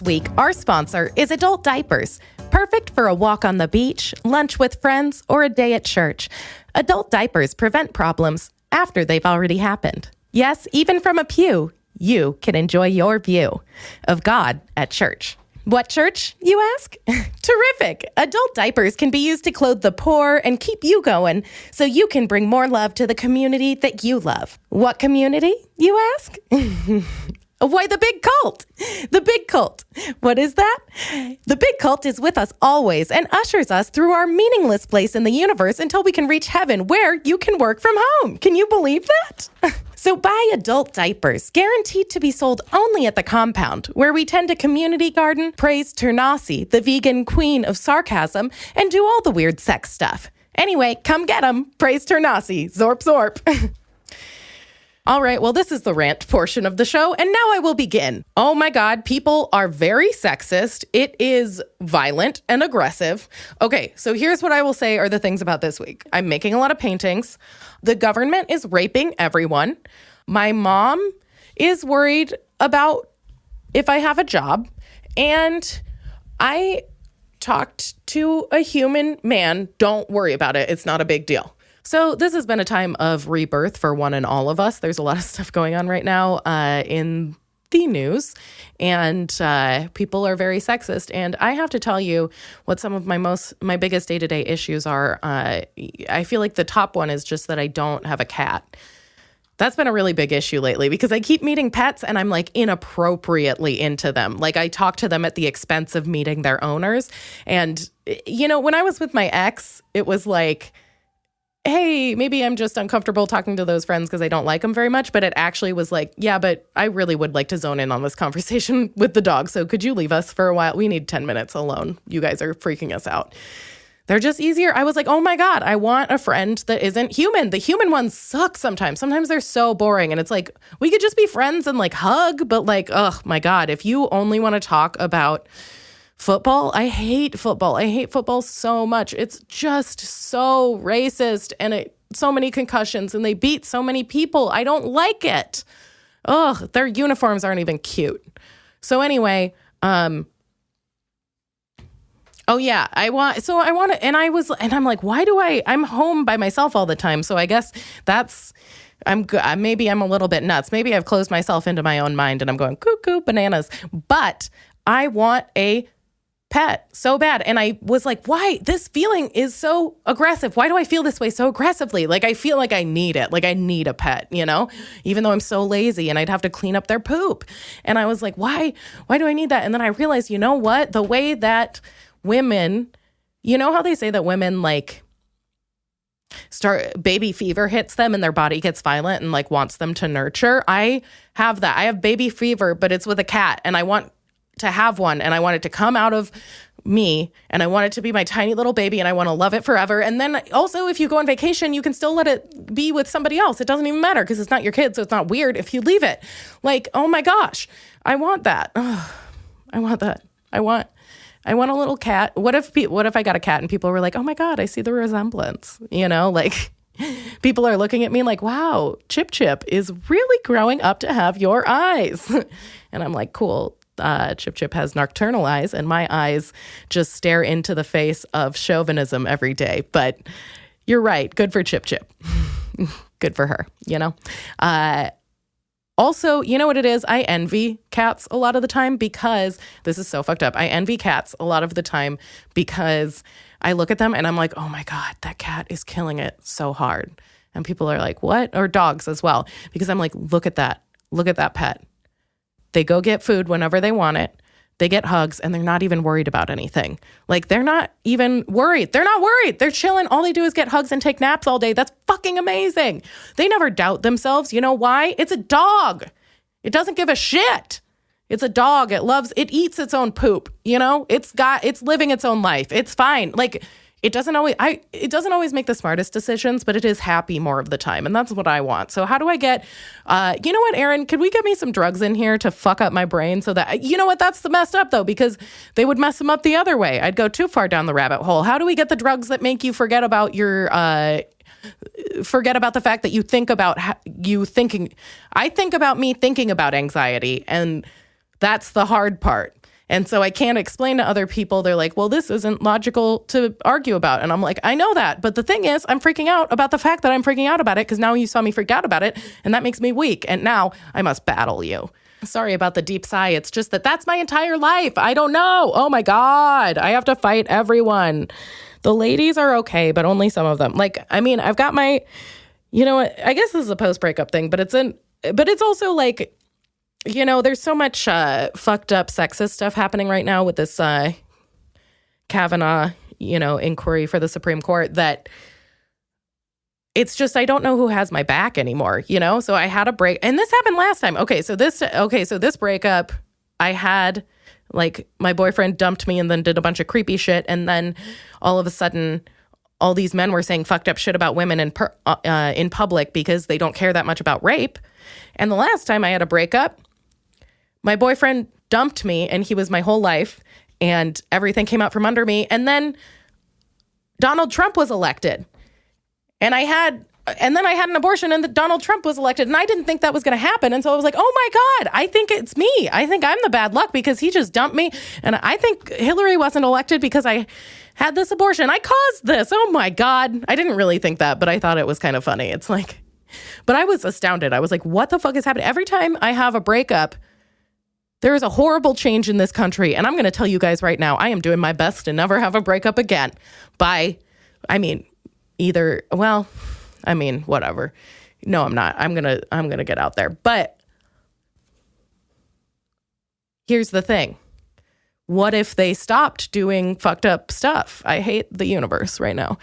week, our sponsor is adult diapers. Perfect for a walk on the beach, lunch with friends, or a day at church. Adult diapers prevent problems after they've already happened. Yes, even from a pew, you can enjoy your view of God at church. What church, you ask? Terrific! Adult diapers can be used to clothe the poor and keep you going, so you can bring more love to the community that you love. What community, you ask? Why, the big cult. The big cult. What is that? The big cult is with us always and ushers us through our meaningless place in the universe until we can reach heaven, where you can work from home. Can you believe that? So buy adult diapers, guaranteed to be sold only at the compound, where we tend to community garden, praise Ternasi, the vegan queen of sarcasm, and do all the weird sex stuff. Anyway, come get 'em. Praise Ternasi. Zorp, zorp. All right, well, this is the rant portion of the show, and now I will begin. Oh my God, people are very sexist. It is violent and aggressive. Okay, so here's what I will say are the things about this week. I'm making a lot of paintings. The government is raping everyone. My mom is worried about if I have a job, and I talked to a human man. Don't worry about it. It's not a big deal. So this has been a time of rebirth for one and all of us. There's a lot of stuff going on right now in the news, and people are very sexist. And I have to tell you what some of my biggest day-to-day issues are. I feel like the top one is just that I don't have a cat. That's been a really big issue lately because I keep meeting pets and I'm like inappropriately into them. Like I talk to them at the expense of meeting their owners. And, you know, when I was with my ex, it was like, hey, maybe I'm just uncomfortable talking to those friends because I don't like them very much. But it actually was like, yeah, but I really would like to zone in on this conversation with the dog. So could you leave us for a while? We need 10 minutes alone. You guys are freaking us out. They're just easier. I was like, oh my God, I want a friend that isn't human. The human ones suck sometimes. Sometimes they're so boring. And it's like, we could just be friends and like hug. But like, oh my God, if you only want to talk about football, I hate football. I hate football so much. It's just so racist and so many concussions and they beat so many people. I don't like it. Ugh, their uniforms aren't even cute. So anyway, oh yeah, I'm like, I'm home by myself all the time. So I guess maybe I'm a little bit nuts. Maybe I've closed myself into my own mind and I'm going cuckoo bananas, but I want a pet so bad. And I was like, why? This feeling is so aggressive. Why do I feel this way so aggressively? Like, I feel like I need it. Like I need a pet, you know, even though I'm so lazy and I'd have to clean up their poop. And I was like, why do I need that? And then I realized, you know what? The way that women, you know how they say that women like baby fever hits them and their body gets violent and like wants them to nurture. I have that. I have baby fever, but it's with a cat and I want to have one and I want it to come out of me and I want it to be my tiny little baby and I want to love it forever. And then also if you go on vacation, you can still let it be with somebody else. It doesn't even matter because it's not your kid. So it's not weird if you leave it. Like, oh my gosh, I want that. Oh, I want that. I want a little cat. What if I got a cat and people were like, oh my God, I see the resemblance, you know, like people are looking at me like, wow, Chip Chip is really growing up to have your eyes. And I'm like, cool. Chip Chip has nocturnal eyes and my eyes just stare into the face of chauvinism every day. But you're right. Good for Chip Chip. Good for her, you know? Also, you know what it is? I envy cats a lot of the time because this is so fucked up. I envy cats a lot of the time because I look at them and I'm like, oh my God, that cat is killing it so hard. And people are like, what? Or dogs as well. Because I'm like, look at that. Look at that pet. They go get food whenever they want it. They get hugs and they're not even worried about anything. Like they're not even worried. They're not worried. They're chilling. All they do is get hugs and take naps all day. That's fucking amazing. They never doubt themselves. You know why? It's a dog. It doesn't give a shit. It's a dog. It eats its own poop. You know, it's living its own life. It's fine. Like it doesn't always make the smartest decisions, but it is happy more of the time. And that's what I want. So how do I get, you know what, Aaron, could we get me some drugs in here to fuck up my brain so that, you know what, that's the messed up though, because they would mess them up the other way. I'd go too far down the rabbit hole. How do we get the drugs that make you forget about the fact that you think about I think about me thinking about anxiety. And that's the hard part. And so I can't explain to other people. They're like, well, this isn't logical to argue about. And I'm like, I know that. But the thing is, I'm freaking out about the fact that I'm freaking out about it because now you saw me freak out about it. And that makes me weak. And now I must battle you. Sorry about the deep sigh. It's just that that's my entire life. I don't know. Oh my God. I have to fight everyone. The ladies are okay, but only some of them. Like, I mean, I've got my, you know what? I guess this is a post-breakup thing, but it's also like, you know, there's so much fucked up sexist stuff happening right now with this Kavanaugh, you know, inquiry for the Supreme Court that it's just, I don't know who has my back anymore, you know? So I had a break, and this happened last time. So this breakup, I had, like, my boyfriend dumped me and then did a bunch of creepy shit. And then all of a sudden, all these men were saying fucked up shit about women in public because they don't care that much about rape. And the last time I had a breakup, my boyfriend dumped me, and he was my whole life, and everything came out from under me. And then Donald Trump was elected, and then I had an abortion, and Donald Trump was elected, and I didn't think that was going to happen. And so I was like, oh my God, I think it's me. I think I'm the bad luck because he just dumped me. And I think Hillary wasn't elected because I had this abortion. I caused this. Oh my God. I didn't really think that, but I thought it was kind of funny. It's like, but I was astounded. I was like, what the fuck is happening? Every time I have a breakup, there is a horrible change in this country. And I'm going to tell you guys right now, I am doing my best to never have a breakup again whatever. No, I'm not. I'm going to get out there. But here's the thing. What if they stopped doing fucked up stuff? I hate the universe right now.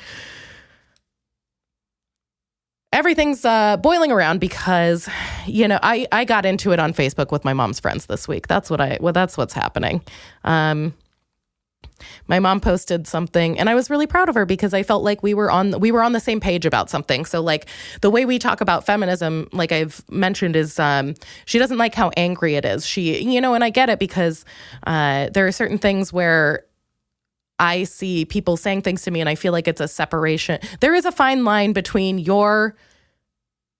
Everything's boiling around because, you know, I got into it on Facebook with my mom's friends this week. That's what's happening. My mom posted something, and I was really proud of her because I felt like we were on the same page about something. So, like, the way we talk about feminism, like I've mentioned, is she doesn't like how angry it is. She, you know, and I get it because there are certain things where I see people saying things to me and I feel like it's a separation. There is a fine line between your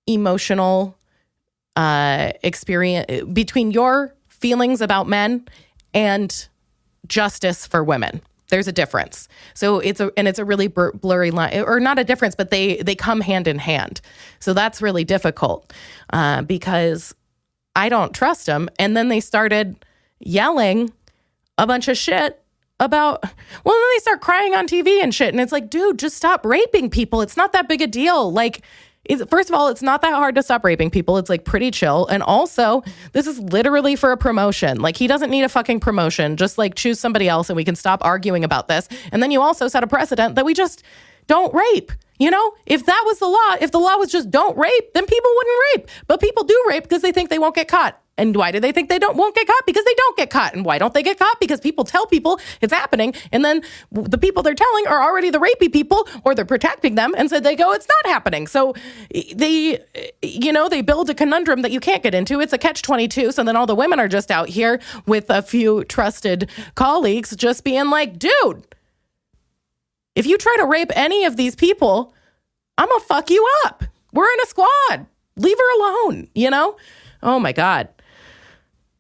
emotional experience, between your feelings about men and justice for women. There's a difference. So it's a really blurry line, or not a difference, but they come hand in hand. So that's really difficult because I don't trust them. And then they started yelling a bunch of shit about, well, then they start crying on TV and shit. And it's like, dude, just stop raping people. It's not that big a deal. Like, first of all, it's not that hard to stop raping people. It's like pretty chill. And also, this is literally for a promotion. Like, he doesn't need a fucking promotion. Just like choose somebody else and we can stop arguing about this. And then you also set a precedent that we just don't rape. You know, if that was the law, if the law was just don't rape, then people wouldn't rape. But people do rape because they think they won't get caught. And why do they think they won't get caught? Because they don't get caught. And why don't they get caught? Because people tell people it's happening. And then the people they're telling are already the rapey people, or they're protecting them. And so they go, it's not happening. So they build a conundrum that you can't get into. It's a catch-22. So then all the women are just out here with a few trusted colleagues just being like, dude, if you try to rape any of these people, I'm going to fuck you up. We're in a squad. Leave her alone, you know? Oh, my God.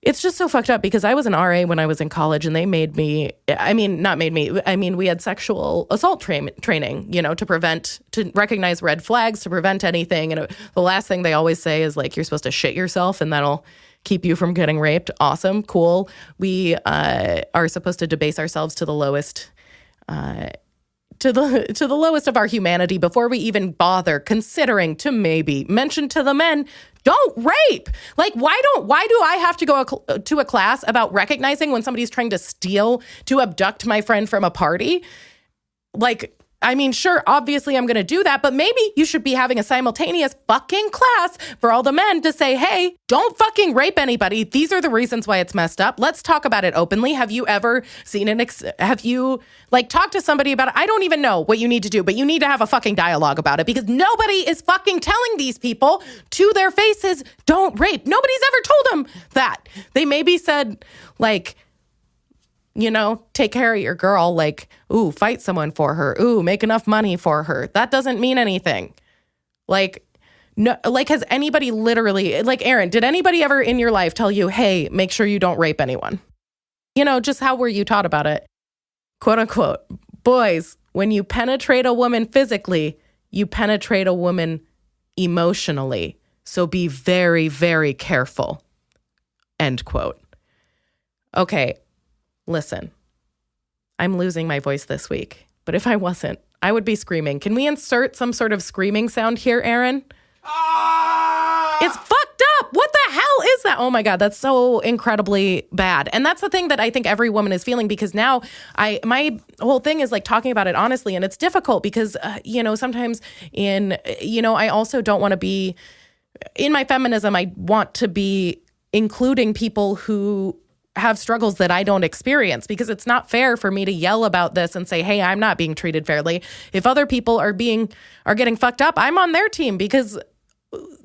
It's just so fucked up because I was an RA when I was in college, and they made me, we had sexual assault training, you know, to recognize red flags, to prevent anything. And the last thing they always say is like, you're supposed to shit yourself and that'll keep you from getting raped. Awesome. Cool. We are supposed to debase ourselves to the lowest to the lowest of our humanity before we even bother considering to maybe mention to the men, don't rape. Like, why do I have to go to a class about recognizing when somebody's trying to abduct my friend from a party? Like, I mean, sure, obviously I'm going to do that, but maybe you should be having a simultaneous fucking class for all the men to say, hey, don't fucking rape anybody. These are the reasons why it's messed up. Let's talk about it openly. Have you ever seen have you talked to somebody about it? I don't even know what you need to do, but you need to have a fucking dialogue about it because nobody is fucking telling these people to their faces, don't rape. Nobody's ever told them that. They maybe said you know, take care of your girl, ooh, fight someone for her. Ooh, make enough money for her. That doesn't mean anything. No, has anybody literally, Aaron, did anybody ever in your life tell you, hey, make sure you don't rape anyone? just how were you taught about it? Quote unquote, boys, when you penetrate a woman physically, you penetrate a woman emotionally. So be very, very careful. End quote. Okay, listen, I'm losing my voice this week, but if I wasn't, I would be screaming. Can we insert some sort of screaming sound here, Aaron? It's fucked up. What the hell is that? Oh my God, that's so incredibly bad. And that's the thing that I think every woman is feeling, because now my whole thing is like talking about it honestly. And it's difficult because, sometimes I also don't want to be, in my feminism, I want to be including people who have struggles that I don't experience, because it's not fair for me to yell about this and say, hey, I'm not being treated fairly. If other people are getting fucked up, I'm on their team because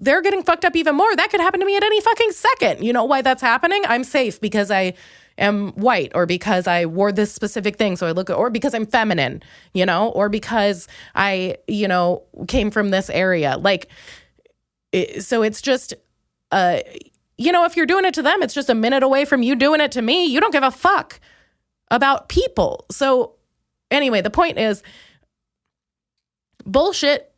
they're getting fucked up even more. That could happen to me at any fucking second. You know why that's happening? I'm safe because I am white, or because I wore this specific thing. So or because I'm feminine, or because I, came from this area. So it's just, if you're doing it to them, it's just a minute away from you doing it to me. You don't give a fuck about people. So anyway, the point is, bullshit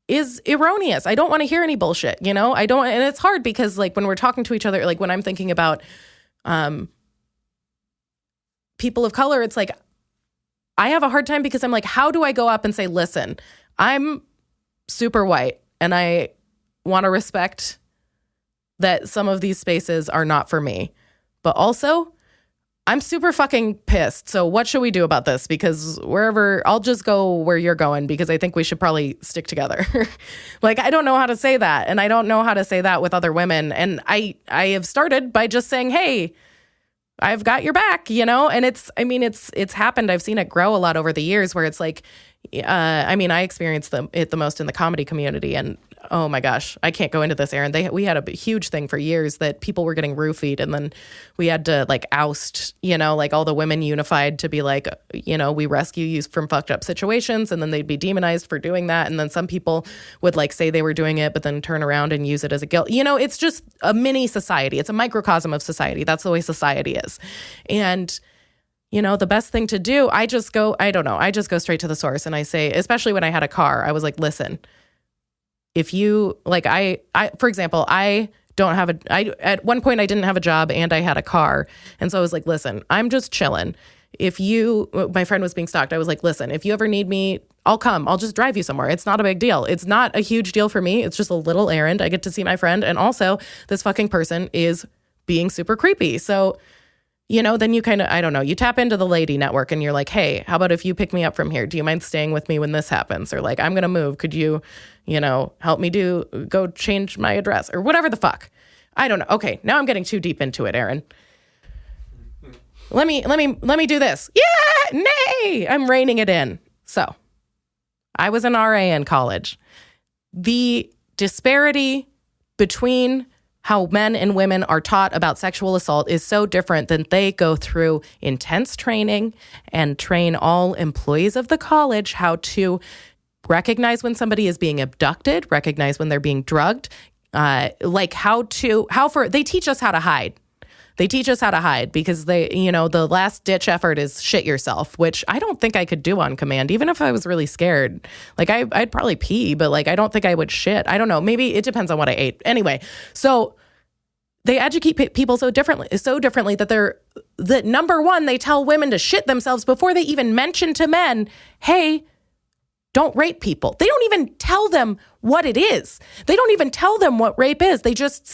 is erroneous. I don't want to hear any bullshit, I don't, and it's hard because when we're talking to each other, when I'm thinking about people of color, it's I have a hard time because I'm how do I go up and say, listen, I'm super white and I want to respect that some of these spaces are not for me, but also I'm super fucking pissed. So what should we do about this? Because I'll just go where you're going, because I think we should probably stick together. I don't know how to say that. And I don't know how to say that with other women. And I have started by just saying, hey, I've got your back, and it's happened. I've seen it grow a lot over the years where it's I experienced it the most in the comedy community. And oh my gosh, I can't go into this, Aaron. We had a huge thing for years that people were getting roofied, and then we had to oust, all the women unified to be we rescue you from fucked up situations, and then they'd be demonized for doing that. And then some people would say they were doing it, but then turn around and use it as a guilt. It's just a mini society. It's a microcosm of society. That's the way society is. And the best thing to do, I just go straight to the source. And I say, especially when I had a car, I was listen, if you for example, I don't have at one point I didn't have a job and I had a car. And so I was listen, I'm just chilling. My friend was being stalked. I was listen, if you ever need me, I'll come. I'll just drive you somewhere. It's not a big deal. It's not a huge deal for me. It's just a little errand. I get to see my friend. And also this fucking person is being super creepy. So then you kind of, I don't know, you tap into the lady network and you're hey, how about if you pick me up from here? Do you mind staying with me when this happens? Or I'm going to move. Could you, help me go change my address or whatever the fuck? I don't know. Okay. Now I'm getting too deep into it, Aaron. Let me do this. Yeah, nay, I'm reining it in. So I was an RA in college. The disparity between how men and women are taught about sexual assault is so different than they go through intense training and train all employees of the college how to recognize when somebody is being abducted, recognize when they're being drugged, they teach us how to hide. They teach us how to hide because the last ditch effort is shit yourself, which I don't think I could do on command, even if I was really scared. I'd probably pee, but I don't think I would shit. I don't know. Maybe it depends on what I ate. Anyway, so they educate people so differently that number one, they tell women to shit themselves before they even mention to men, hey, don't rape people. They don't even tell them what it is. They don't even tell them what rape is. They just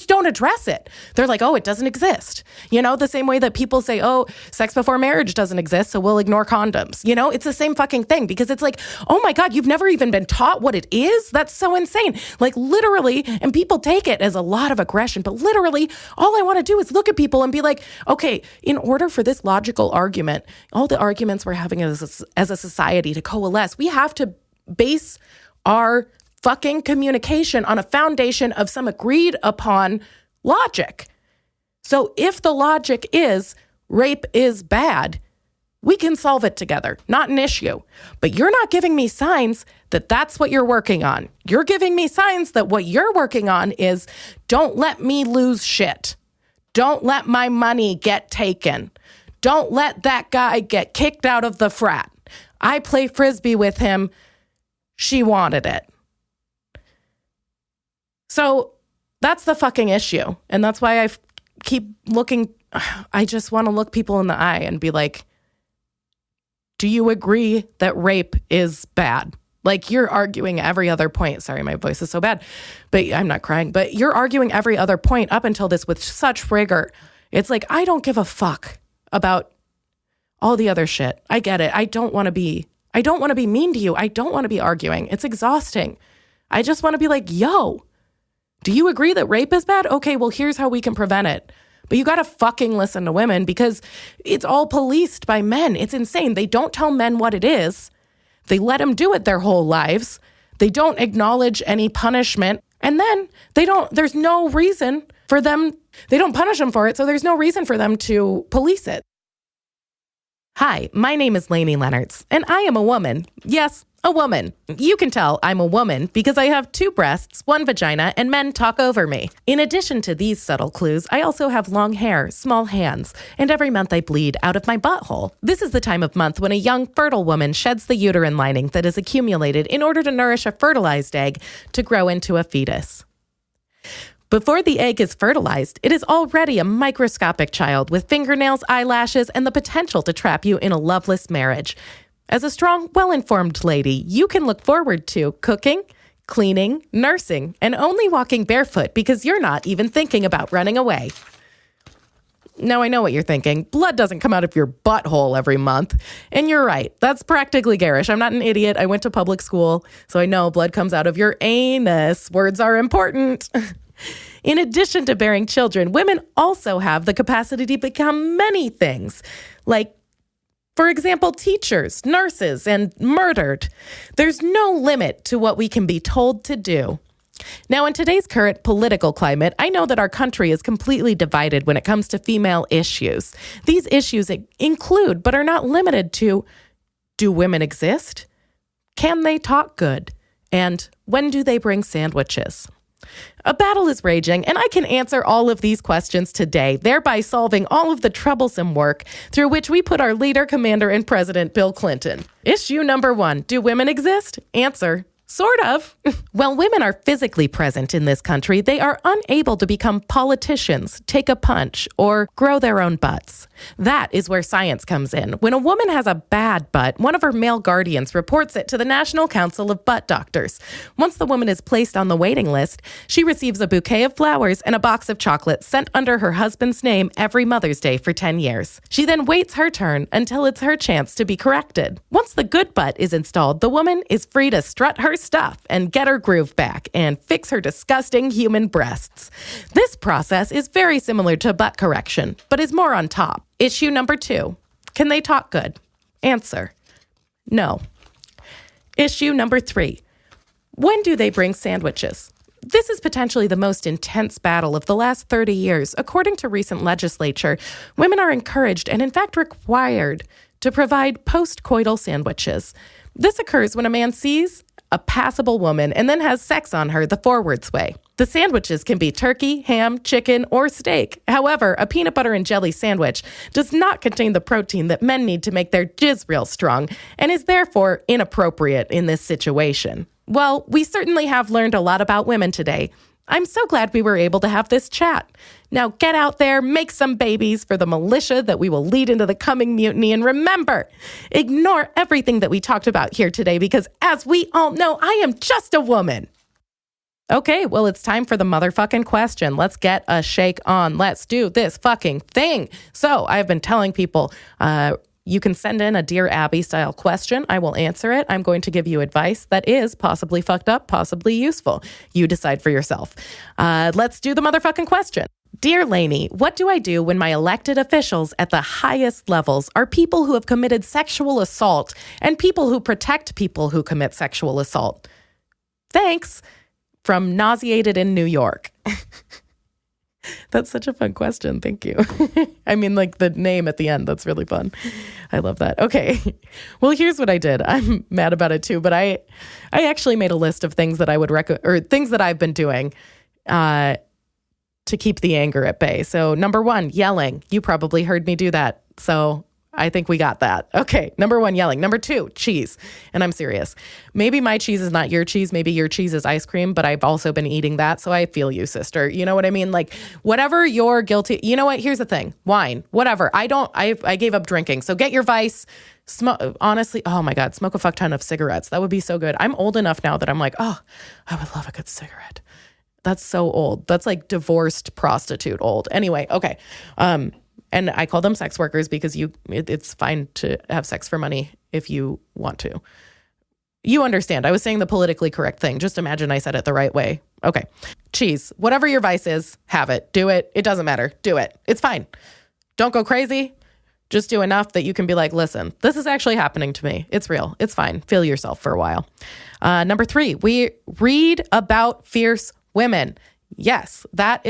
don't address it. They're oh, it doesn't exist. The same way that people say, oh, sex before marriage doesn't exist, so we'll ignore condoms. It's the same fucking thing because it's oh my God, you've never even been taught what it is? That's so insane. Literally, and people take it as a lot of aggression, but literally all I want to do is look at people and be okay, in order for this logical argument, all the arguments we're having as a society to coalesce, we have to base our fucking communication on a foundation of some agreed upon logic. So if the logic is rape is bad, we can solve it together. Not an issue. But you're not giving me signs that that's what you're working on. You're giving me signs that what you're working on is don't let me lose shit. Don't let my money get taken. Don't let that guy get kicked out of the frat. I play Frisbee with him. She wanted it. So that's the fucking issue. And that's why I keep looking. I just want to look people in the eye and be like, do you agree that rape is bad? Like, you're arguing every other point. Sorry, my voice is so bad, but I'm not crying. But you're arguing every other point up until this with such rigor. It's like, I don't give a fuck about all the other shit. I get it. I don't want to be mean to you. I don't want to be arguing. It's exhausting. I just want to be like, yo, do you agree that rape is bad? Okay, well, here's how we can prevent it. But you got to fucking listen to women because it's all policed by men. It's insane. They don't tell men what it is. They let them do it their whole lives. They don't acknowledge any punishment. And then there's no reason for them. They don't punish them for it. So there's no reason for them to police it. Hi, my name is Lainie Leonards, and I am a woman. Yes, a woman. You can tell I'm a woman because I have 2 breasts, 1 vagina, and men talk over me. In addition to these subtle clues, I also have long hair, small hands, and every month I bleed out of my butthole. This is the time of month when a young, fertile woman sheds the uterine lining that is accumulated in order to nourish a fertilized egg to grow into a fetus. Before the egg is fertilized, it is already a microscopic child with fingernails, eyelashes, and the potential to trap you in a loveless marriage. As a strong, well-informed lady, you can look forward to cooking, cleaning, nursing, and only walking barefoot because you're not even thinking about running away. Now, I know what you're thinking. Blood doesn't come out of your butthole every month. And you're right. That's practically garish. I'm not an idiot. I went to public school, so I know blood comes out of your anus. Words are important. In addition to bearing children, women also have the capacity to become many things, like, for example, teachers, nurses, and murdered. There's no limit to what we can be told to do. Now, in today's current political climate, I know that our country is completely divided when it comes to female issues. These issues include, but are not limited to, do women exist? Can they talk good? And when do they bring sandwiches? A battle is raging, and I can answer all of these questions today, thereby solving all of the troublesome work through which we put our leader, commander, and president, Bill Clinton. Issue number 1, do women exist? Answer, sort of. While women are physically present in this country, they are unable to become politicians, take a punch, or grow their own butts. That is where science comes in. When a woman has a bad butt, one of her male guardians reports it to the National Council of Butt Doctors. Once the woman is placed on the waiting list, she receives a bouquet of flowers and a box of chocolates sent under her husband's name every Mother's Day for 10 years. She then waits her turn until it's her chance to be corrected. Once the good butt is installed, the woman is free to strut her stuff and get her groove back and fix her disgusting human breasts. This process is very similar to butt correction, but is more on top. Issue number 2, can they talk good? Answer, no. Issue number 3, when do they bring sandwiches? This is potentially the most intense battle of the last 30 years. According to recent legislature, women are encouraged and in fact required to provide post-coital sandwiches. This occurs when a man sees a passable woman and then has sex on her the forwards way. The sandwiches can be turkey, ham, chicken, or steak. However, a peanut butter and jelly sandwich does not contain the protein that men need to make their jizz real strong and is therefore inappropriate in this situation. Well, we certainly have learned a lot about women today. I'm so glad we were able to have this chat. Now get out there, make some babies for the militia that we will lead into the coming mutiny. And remember, ignore everything that we talked about here today because as we all know, I am just a woman. Okay, well, it's time for the motherfucking question. Let's get a shake on. Let's do this fucking thing. So I've been telling people, you can send in a Dear Abby style question. I will answer it. I'm going to give you advice that is possibly fucked up, possibly useful. You decide for yourself. Let's do the motherfucking question. Dear Lainie, what do I do when my elected officials at the highest levels are people who have committed sexual assault and people who protect people who commit sexual assault? Thanks. From Nauseated in New York. That's such a fun question. Thank you. I mean, like the name at the end, that's really fun. I love that. Okay. Well, here's what I did. I'm mad about it too, but I actually made a list of things that I would recommend or things that I've been doing to to keep the anger at bay. So number 1, yelling. You probably heard me do that. So I think we got that. Okay. Number 1, yelling. Number 2, cheese. And I'm serious. Maybe my cheese is not your cheese. Maybe your cheese is ice cream, but I've also been eating that. So I feel you, sister. You know what I mean? Like whatever you're guilty. You know what? Here's the thing. Wine, whatever. I gave up drinking. So get your vice. Honestly, oh my God, smoke a fuck ton of cigarettes. That would be so good. I'm old enough now that I'm like, oh, I would love a good cigarette. That's so old. That's like divorced prostitute old. Anyway, okay. And I call them sex workers because it's fine to have sex for money if you want to. You understand. I was saying the politically correct thing. Just imagine I said it the right way. Okay. Cheese. Whatever your vice is, have it. Do it. It doesn't matter. Do it. It's fine. Don't go crazy. Just do enough that you can be like, listen, this is actually happening to me. It's real. It's fine. Feel yourself for a while. Number 3, we read about fierce women. Yes, that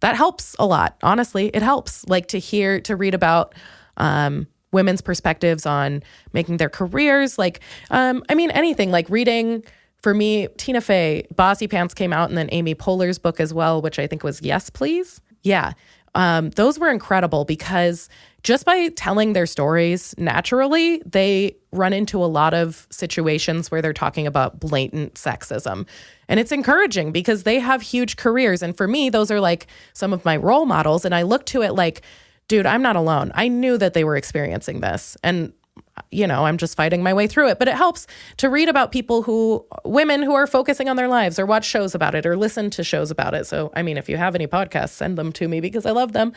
helps a lot. Honestly, it helps like to read about women's perspectives on making their careers. Like, anything like reading. For me, Tina Fey, Bossy Pants came out, and then Amy Poehler's book as well, which I think was Yes, Please. Yeah. Those were incredible because just by telling their stories naturally, they run into a lot of situations where they're talking about blatant sexism. And it's encouraging because they have huge careers. And for me, those are like some of my role models. And I look to it like, dude, I'm not alone. I knew that they were experiencing this. And I'm just fighting my way through it. But it helps to read about women who are focusing on their lives or watch shows about it or listen to shows about it. So, if you have any podcasts, send them to me because I love them.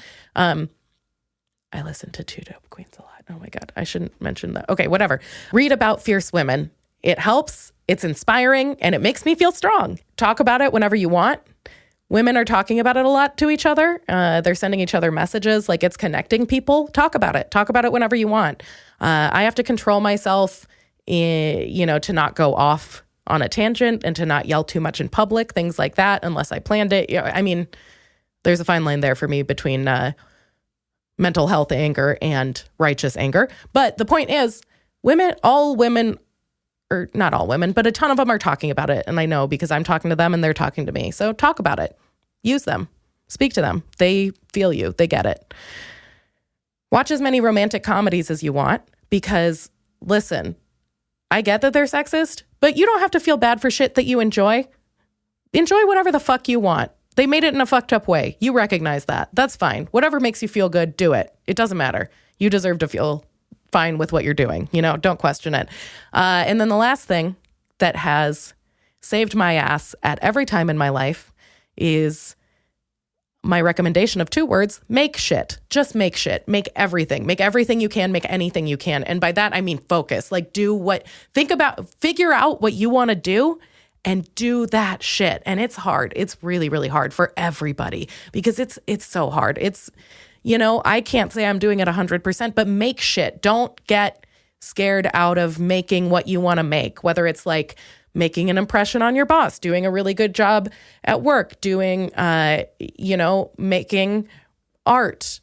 I listen to Two Dope Queens a lot. Oh my God, I shouldn't mention that. Okay, whatever. Read about fierce women. It helps. It's inspiring and it makes me feel strong. Talk about it whenever you want. Women are talking about it a lot to each other. They're sending each other messages like it's connecting people. Talk about it. Talk about it whenever you want. I have to control myself, to not go off on a tangent and to not yell too much in public, things like that, unless I planned it. There's a fine line there for me between mental health anger and righteous anger. But the point is, all women, or not all women, but a ton of them are talking about it. And I know because I'm talking to them and they're talking to me. So talk about it. Use them. Speak to them. They feel you. They get it. Watch as many romantic comedies as you want because, listen, I get that they're sexist, but you don't have to feel bad for shit that you enjoy. Enjoy whatever the fuck you want. They made it in a fucked up way. You recognize that. That's fine. Whatever makes you feel good, do it. It doesn't matter. You deserve to feel fine with what you're doing. Don't question it. And then the last thing that has saved my ass at every time in my life is my recommendation of 2 words: make shit. Just make shit. Make everything. Make everything you can. Make anything you can. And by that, I mean focus. Like figure out what you want to do and do that shit. And it's hard. It's really, really hard for everybody because it's so hard. It's, I can't say I'm doing it 100%, but make shit. Don't get scared out of making what you want to make, whether it's like making an impression on your boss, doing a really good job at work, doing, making art,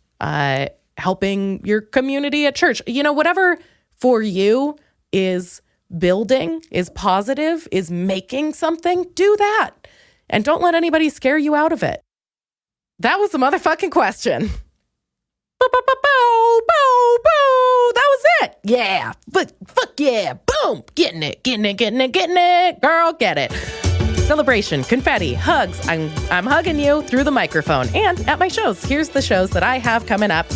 helping your community at church, whatever for you is building, is positive, is making something, do that. And don't let anybody scare you out of it. That was the motherfucking question. Bow, bow, bow, bow, bow, bow. That was it. Yeah. Fuck yeah. Boom. Getting it. Girl, get it. Celebration, confetti, hugs. I'm hugging you through the microphone and at my shows. Here's the shows that I have coming up.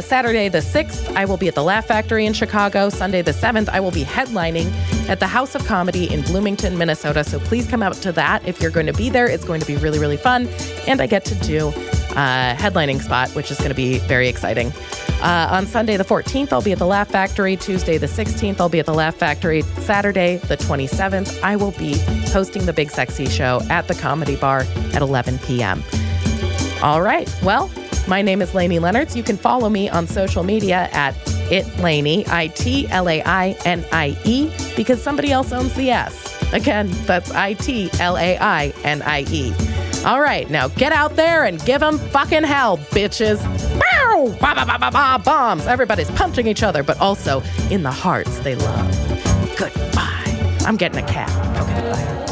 Saturday the 6th, I will be at the Laugh Factory in Chicago. Sunday the 7th, I will be headlining at the House of Comedy in Bloomington, Minnesota. So please come out to that if you're going to be there. It's going to be really, really fun. And I get to do a headlining spot, which is going to be very exciting. On Sunday the 14th, I'll be at the Laugh Factory. Tuesday the 16th, I'll be at the Laugh Factory. Saturday the 27th, I will be hosting the Big Sexy Show at the Comedy Bar at 11 p.m. All right. Well, my name is Lainie Leonards. You can follow me on social media at @Lainie, ITLAINIE, because somebody else owns the S. Again, that's ITLAINIE. All right, now get out there and give them fucking hell, bitches. Bow! Ba, ba, ba, ba, ba, bombs. Everybody's punching each other, but also in the hearts they love. Goodbye. I'm getting a cat. Okay, bye.